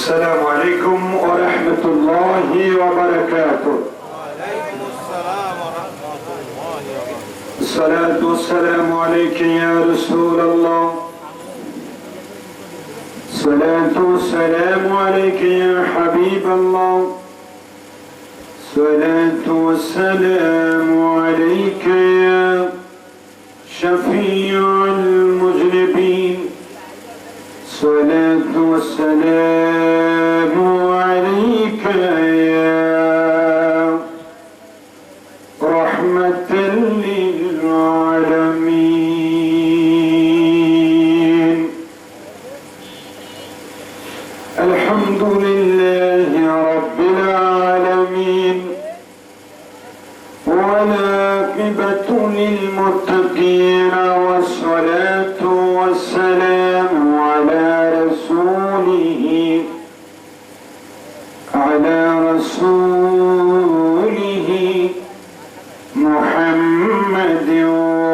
السلام عليكم ورحمة الله وبركاته. وعليكم السلام ورحمة الله وبركاته. الصلاة والسلام عليك يا رسول الله. الصلاة والسلام عليك يا حبيب الله. الصلاة والسلام عليك يا شفيع المذنبين. الصلاة والسلام عليك يا رحمة للعالمين. الحمد لله رب العالمين، والعاقبة للمتقين، والصلاة والسلام على رسوله محمد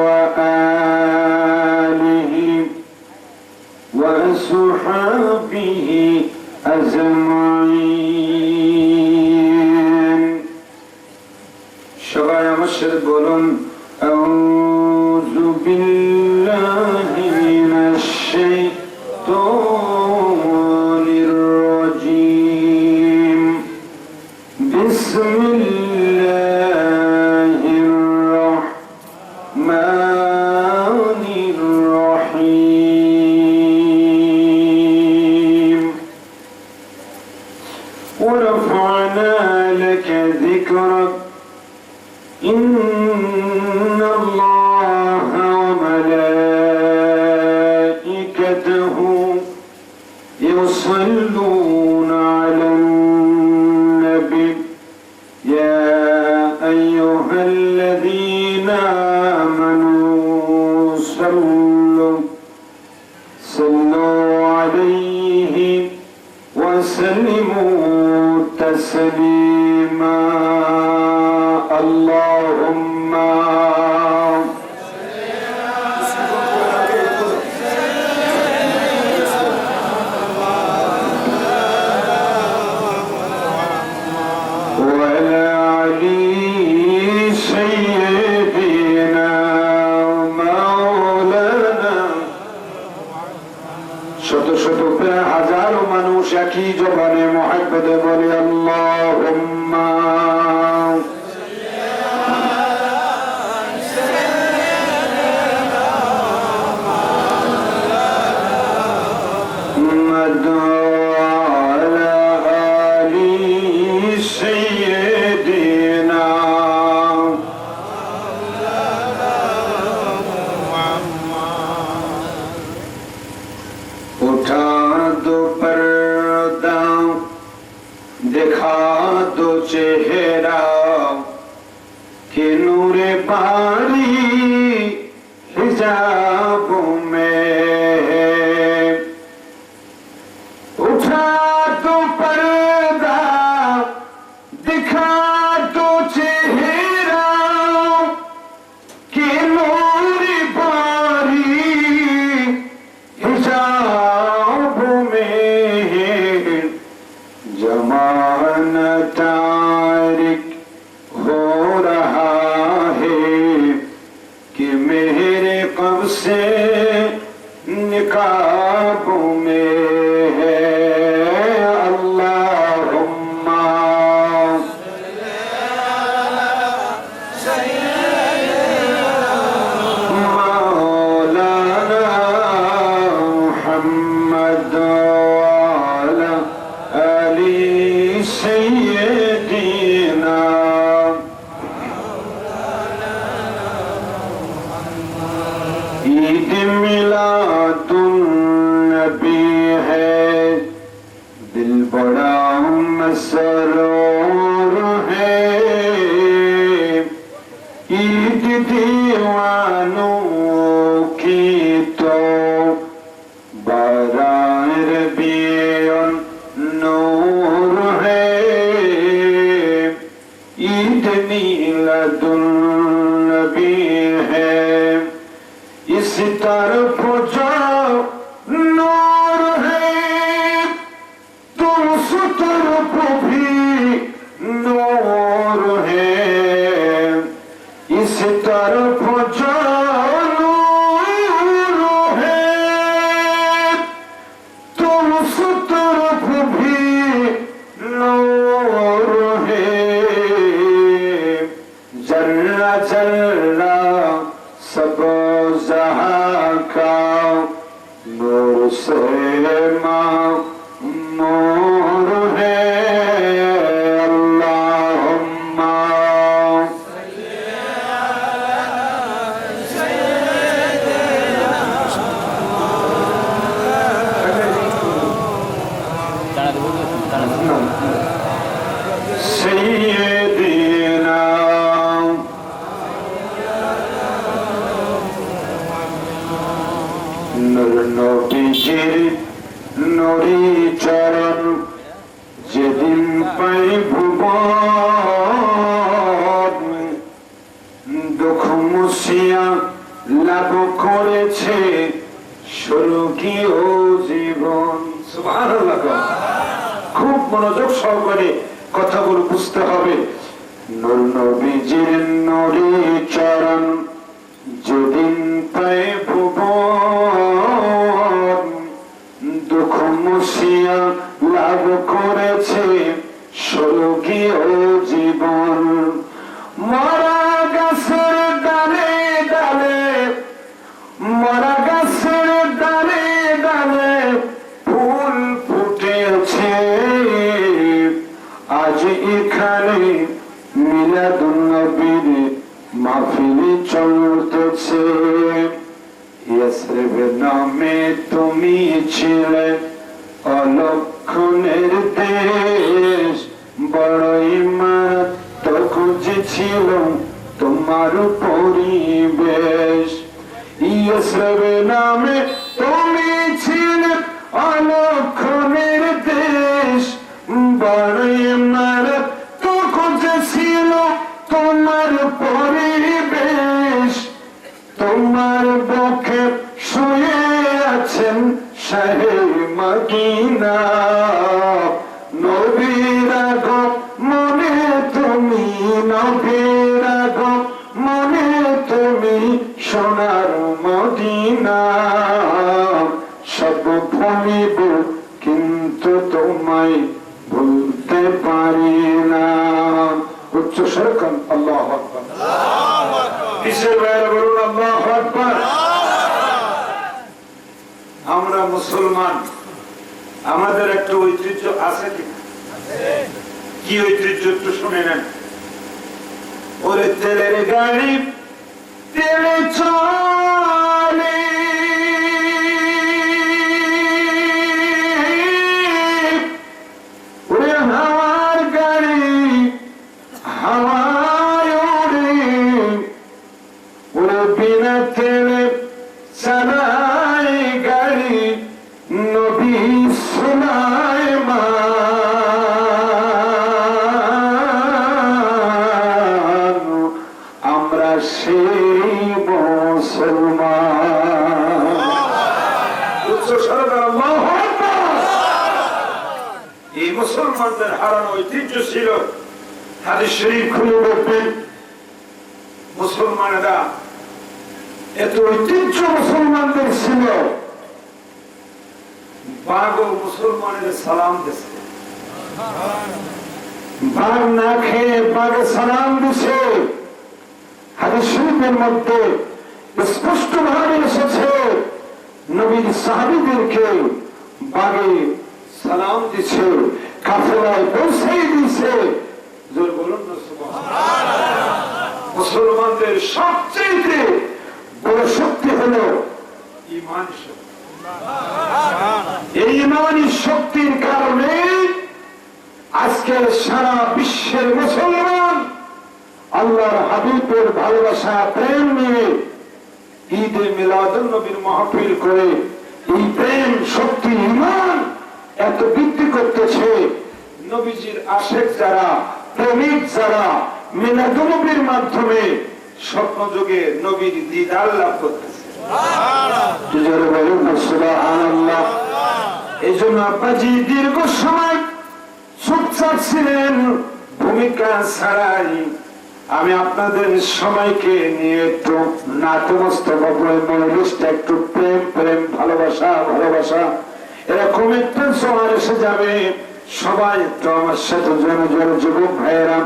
وآله وأصحابه أجمعين. সবাই আমার সাথে বলুন আউযু বিল্লাহি মিনাশ শাইতানির রাজীম। বিসমিল্লাহির রাহমানির রহিম। ورفعنا لك ذكرك إن الله وملائكته يصلون على النبي يا أيها الذين آمنوا صلوا عليه وسلموا تسليما. اللهم وعلى علي سيدنا مولانا. শত শত প্রায় হাজারো মানুষ একই জবানে মুহাব্বতে বলে আল্লাহুম্মা चेहरा के नूरे बारी हिजाबों में उठा तो पर्दा दिखा तो चेहरा के नूरे बारी हिजाबों में जमाना तारिक हो रहा है कि मेरे कब से निकाबों में है. अल्लाहुम्मा मौलाना मुहम्मद वाला अली सय्यदीना. ईद मिलादुन नबी है নবীজির নুরি চরণ যেদিন পাই ভুবন দুঃখ মুছিয়া লাভ করেছে স্বর্গীয় জীবন। সুবহানাল্লাহ। খুব মনোযোগ সহকারে কথাগুলো বুঝতে হবে। নূর নবীজির নুরি চরণ যেদিন পাই ভুবন দুঃখ মুছিয়া লাভ করেছে স্বর্গীয় জীবন। মরা গাছের ডালে ডালে মরা গাছের ডালে ডালে ফুল ফুটেছে আজ এখানে মিলাদুন নবীর মাহফিল চলতেছে। ইয়াসরিব নামে তুমি ছিলে অলক্ষণের দেশ বড়ই মারাত্মক যে ছিল তোমার পরিবেশ। ইয়াসরিব নামে তুমি ছিলে অলক্ষণের দেশ বড়ই মারাত্মক যে ছিল তোমার পরিবেশ। তোমার বুকে শুয়ে আছেন শাহে মদিনা নবীর মনে তুমি নবীর মনে তুমি সোনার মদিনা সব ভুলিব কিন্তু তোমায় ভুলতে পারি না। উচ্চ সরকার আল্লাহু আকবার। কিসের বাইরে বলুন আল্লাহু আকবার। আমরা মুসলমান, আমাদের একটা ঐতিহ্য আছে কি? কি ঐতিহ্য একটু শুনে নেন। ওরে তেলের গাড়ি তেলে চলে ওরে হাওয়ার গাড়ি হাওয়ায় ওরে ওরে বিনা তেলে চালায় গাড়ি নবী সুলাইমান আমরা সেই মুসলমান। উচ্চ সরকার আল্লাহু আকবার। এই মুসলমানদের হারানো ঐতিহ্য ছিল। হাদিস শরীফ খুলে দেখবেন মুসলমানেরা এত ঐতিহ্য মুসলমানদের ছিল। বাঘও মুসলমানের সালাম দিছে, বাঘ না খেয়ে বাঘে সালাম দিছে। হাদিস শরীফের মধ্যে স্পষ্ট ভাবে এসেছে নবীর সাহাবীদেরকে বাঘে সালাম দিছে, কাফেলায় পৌঁছে দিছে। জোর বলুন না সুবহানাল্লাহ। মুসলমানদের সবচেয়ে বড় শক্তি হলো ঈমান শক্তি। এই ঈমানি শক্তির কারণে আজকে সারা বিশ্বের মুসলমান আল্লাহর হাবিবের ভালোবাসা প্রেম নিয়ে ঈদে মিলাদুন নবীর মাহফিল করে এই প্রেম শক্তি ঈমান এত বৃদ্ধি করতেছে। নবীজির আশেক যারা, প্রেমিক যারা মিলাদুন নবীর মাধ্যমে স্বপ্ন যুগে নবীর দিদার লাভ করতেছে। সুবহানাল্লাহ। এই জন্য আব্বাজি দীর্ঘ সময় চুপচাপ ছিলেন, ভূমিকা ছাড়াই। আমি আপনাদের সবাইকে নিয়ে একটু নাটমস্তক পরিবেশটা একটু প্রেম প্রেম ভালোবাসা ভালোবাসা এরকম একটা সময় এসে যাবে। সবাই একটু আমার সাথে জোরে জোরে যুবক ভাইয়েরা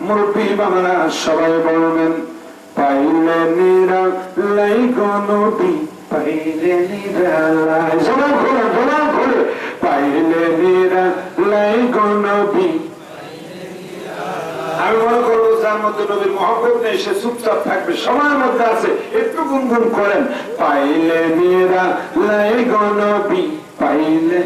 মুরব্বী বাবারা সবাই বলবেন পাইলে নিরালাই গো নবী পাইলে নিরালাই। জবান খোলে জবান খোলে। পাইলে নিরালাই গো নবী। আমি মনে করবো যার মধ্যে নবীর মহব্বত নেই সে চুপচাপ থাকবে, সময়ের মধ্যে আছে একটু গুনগুন করেন। পাইলে নিরালাই গো নবী পাইলে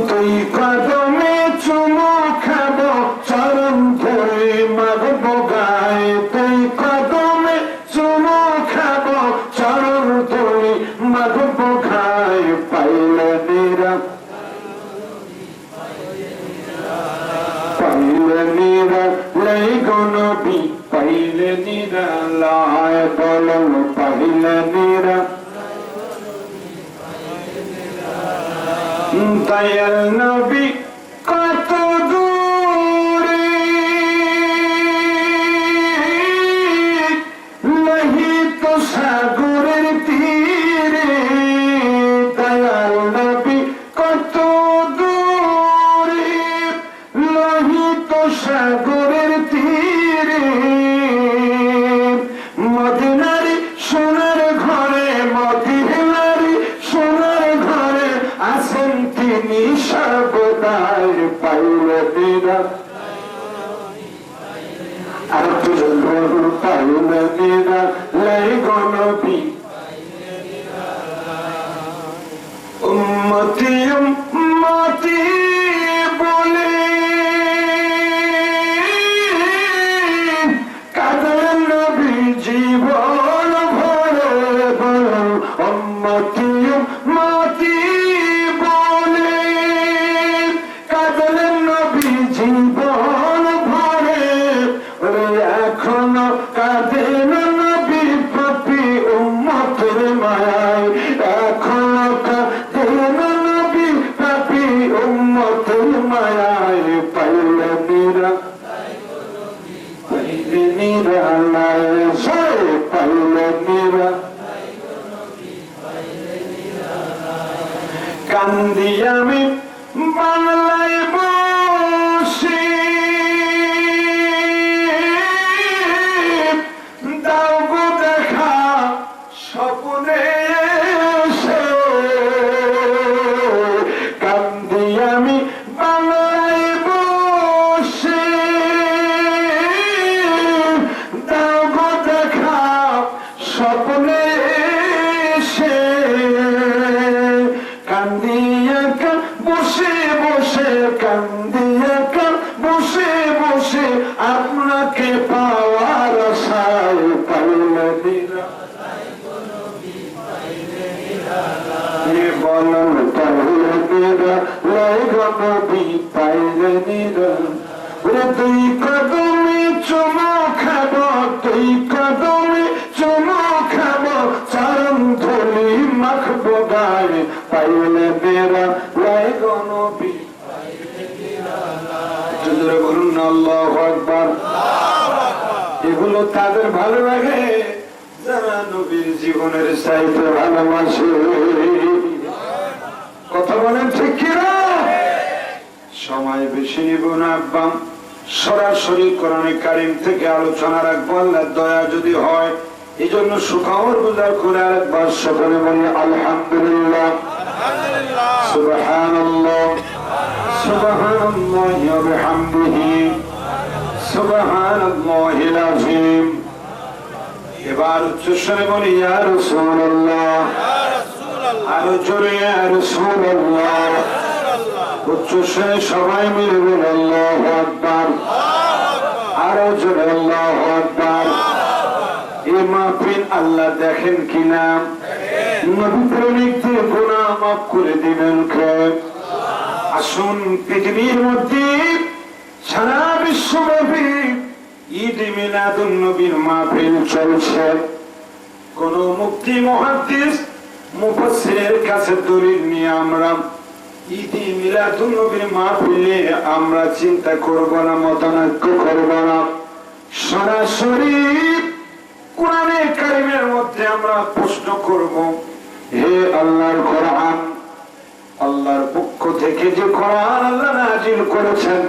তুই কদমে চুমু খাবো চরণ ধরে মাগবো গায়ে। তুই কদমে চুমু খাবো চরণ ধরে মাগবো গায়ে। দয়াল নবী কত দূরে লোহিত সাগরের তীরে, দয়াল নবী কত দূরে লোহিত সাগরের তীরে, মদিনারি সোনার ঘরে, মদিনারি সোনার ঘরে আছেন তিনি সর্বদাই। পাইলে দিনা আর তুল পাইলে দিনা লাই গণবী উম্মতি উম্মতি বলে কাঁদেন নবী জীবন ভরে। বলুন উম্মতি উম্মতি বলে কাঁদেন নবী জীবন ভরে। এখনো কাঁদেন নবী পাপী উম্মতের মায়ায়, এখনো কাঁদেন নবী পাপী উম্মতের মায়ায়। পাইলে নিরা পাইলে নিরা নাই পাইলে নিরা কান্দি আমি বাংলায় বসে, দাও গো দেখা স্বপ্নে এসে। কান্দি আমি বাংলায় বসে, দাও গো দেখা স্বপ্নে এসে। কান্দিয়া বসে বসে, কান্দিয়া বসে বসে আপনাকে পাওয়ার আশায়। পাইলে দিনা বলুন পাইলে দিনা লাই গণবী পাইলে দিনা। তুই কদমে চুমো খাব, তুই কদমে চুমো খাব, চরণ ধুলি মাখবো গায়ে। পাইলে দিনা লাই গণবী। জোরে বলুন না আল্লাহু আকবার। এগুলো তাদের ভালো লাগে যারা নবীর জীবনের চাইতে ভালোবাসে। কথা বলেন ঠিক কিনা? সময় বেশি নিব না আব্বা, সরাসরি কোরআনে কারীম থেকে আলোচনা রাখবো আল্লাহর দয়া যদি হয়। এই জন্য সুখবর গুজার করে আরেকবার সকলে বলি আলহামদুলিল্লাহ, সুবহানাল্লাহ, সুবহানাল্লাহি ওয়া বিহামদিহি, সুবহানাল্লাহিল আযীম। এবার উচ্চস্বরে বলি ইয়া রাসূলুল্লাহ, আরো জোরে ইয়া রাসূলুল্লাহ। উচ্চস্বরে সবাই মিলে বলি আল্লাহু আকবার, আরো জোরে আল্লাহু আকবার। এই মাহফিল আল্লাহ দেখেন কিনা? নবী প্রেমিকদের গুনাহ মাফ করে দিবেন কে? আসুন পৃথিবীর মধ্যে সারা বিশ্বব্যাপী ঈদ মিলাদুন নবীর মাহফিল চলছে। কোন মুফতি মুহাদ্দিস মুফাসসিরের কাছে দলিল নিয়ে আমরা ঈদ মিলাদুন নবীর মাহফিলে আমরা চিন্তা করব না, মতানৈক্য করব না। সরাসরি কোরআনে কারীমের মধ্যে আমরা প্রশ্ন করব, হে আল্লাহর কোরআন, আল্লাহর পক্ষ থেকে যে কোরআন আল্লাহ নাযিল করেছেন,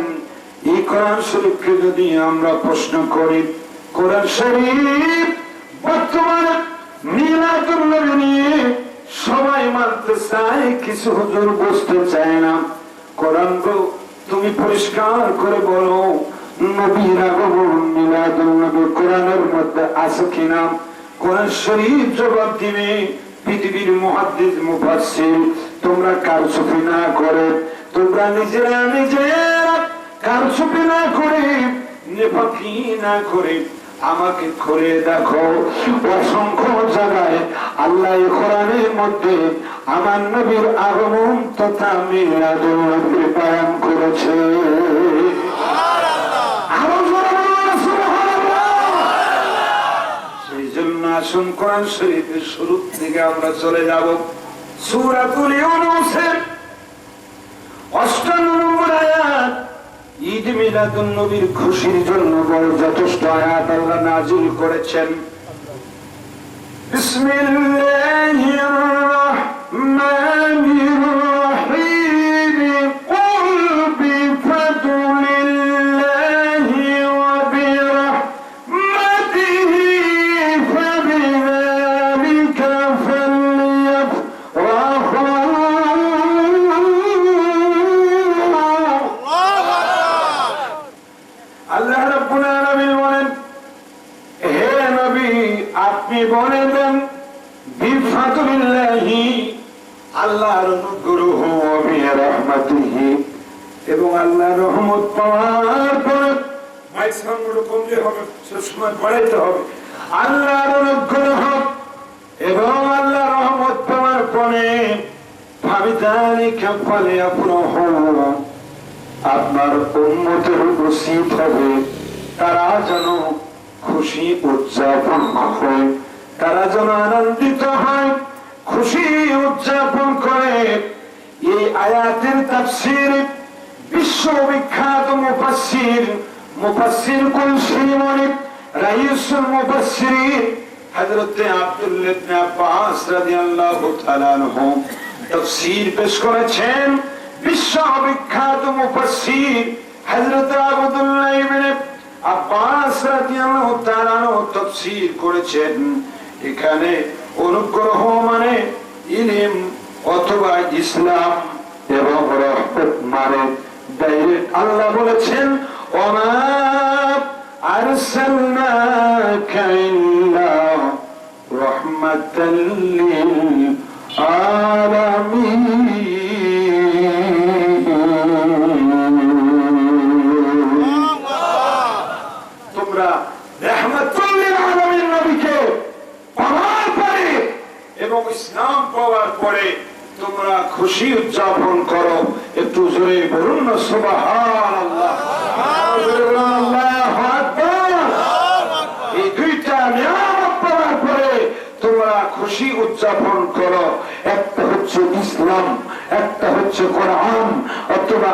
এই কোরআন শরীফকে যদি আমরা প্রশ্ন করি, কোরআন শরীফ বর্তমানে মিলাদুন নবী নিয়ে সবাই মানতে চায়, কিছু হুজুর বুঝতে চায় না। কোরআন তুমি পরিষ্কার করে বলো, নবীর আগমন মিলাদুন নবী কোরআনের মধ্যে আছে কিনা? কোরআন শরীফ জবাব দিবে, পৃথিবীর মুহাদ্দিস মুফাসসির তোমরা কারচুপি না করে, তোমরা নিজেরা কারচুপি না করে, নেফাকি না করে আমাকে করে দেখো। অসংখ্য জায়গায় আল্লাহ কোরআনের মধ্যে আমার নবীর আগমন তথা মিলাদুন নবীর বয়ান করেছে। সেই জন্য আসুন কোরআন শরীফের শুরু থেকে আমরা চলে যাব সূরাতুল ইউনূসের 58 নম্বর আয়াত ঈদ মিলাদুন নবীর খুশির জন্য বড় যথেষ্ট আয়াত আল্লাহ নাযিল করেছেন। বিসমিল্লাহির রাহমানির রহিম কুল বিফাদলিল্লাহি ওয়া বিরহমাতিহি ফাবিযালিকা ফালইফরাহু। আল্লাহ রাব্বুল আলামিন বলেন, হে নবী আপনি বলে দেন বিফাদলিল্লাহি আল্লাহর অনুগ্রহ ওয়া বিরহমাতিহি এবং আল্লাহর রহমত পাওয়ার পর মাইক সাউন্ড কমলে হবে, সবসময় বাড়াইতে হবে। আল্লাহর অনুগ্রহ এবং আল্লাহর রহমত পাওয়ার পরে ফাবিযালিকা ফালইফরাহু আপনার উম্মতের উচিত হবে তারা যেন খুশি উদযাপন হয়, তারা যেন আনন্দিত হয়, খুশি উদযাপন করে। এই আয়াতের তাফসীর বিশ্ববিখ্যাত মুফাসসির কুল শিরোমণি রাইসুল মুফাসসিরিন হযরত আব্দুল্লাহ ইবনে আব্বাস রাদিয়াল্লাহু তাআলা আনহু তাফসীর পেশ করেছেন। বিশ্ববিখ্যাত মুফাসসির হযরত আব্দুল্লাহ ইবনে আব্বাস রাদিয়াল্লাহু তাআলা আনহু তাফসীর করেছেন, এখানে অনুগ্রহ মানে ইলম অথবা ইসলাম এবং রহমত মানে ডাইরেক্ট আল্লাহ বলেছেন ওমা আরসালনাকা ইল্লা রাহমাতাল লিল আলামিন। তোমরা রাহমাতুল লিল আলামিন নবীকে পাওয়ার পরে এবং ইসলাম পাওয়ার পরে তোমরা খুশি উদযাপন করো। একটু জোরে বলুন না সুবহানাল্লাহ। আল্লাহু আকবার। এই দুইটা নিয়ামত পাওয়ার পরে তোমরা খুশি উদযাপন করো। একটা হচ্ছে ইসলাম, একটা হচ্ছে কোরআন অথবা